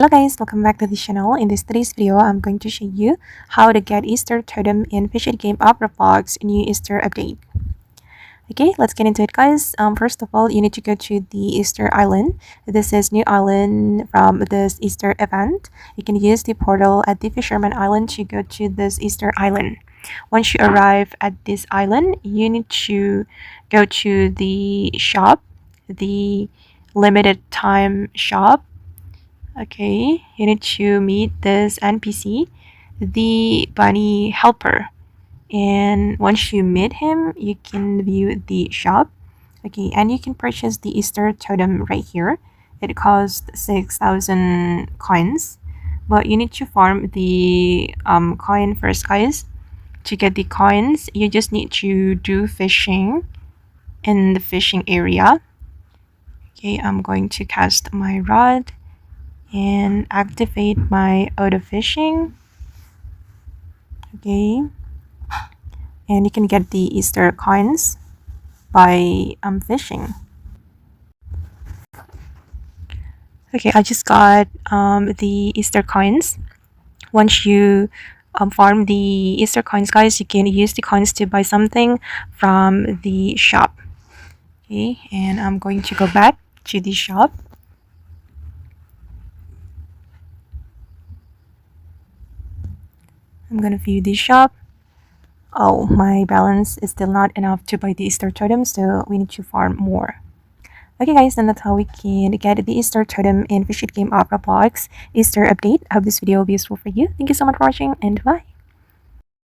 Hello guys, welcome back to the channel. In today's video, I'm going to show you how to get Easter Totem in Fishing Game of Roblox new Easter update. Okay, let's get into it guys. First of all, you need to go to the Easter Island. This is new island from this Easter event. You can use the portal at the Fisherman Island to go to this Easter Island. Once you arrive at this island, you need to go to the shop, the limited time shop. Okay, you need to meet this NPC, the bunny helper. And once you meet him, you can view the shop. Okay, and you can purchase the Easter Totem right here. It costs 6,000 coins. But you need to farm the coin first, guys. To get the coins, you just need to do fishing in the fishing area. Okay, I'm going to cast my rod and activate my auto fishing. Okay, and you can get the Easter coins by fishing. Okay, I just got the Easter coins. Once you farm the Easter coins, guys, you can use the coins to buy something from the shop. Okay, and I'm going to go back to the shop. I'm gonna view the shop. Oh, my balance is still not enough to buy the Easter Totem, so we need to farm more. Okay guys, and that's how we can get the Easter Totem in Fishing Game of Roblox Easter update. I hope this video will be useful for you. Thank you so much for watching, and bye!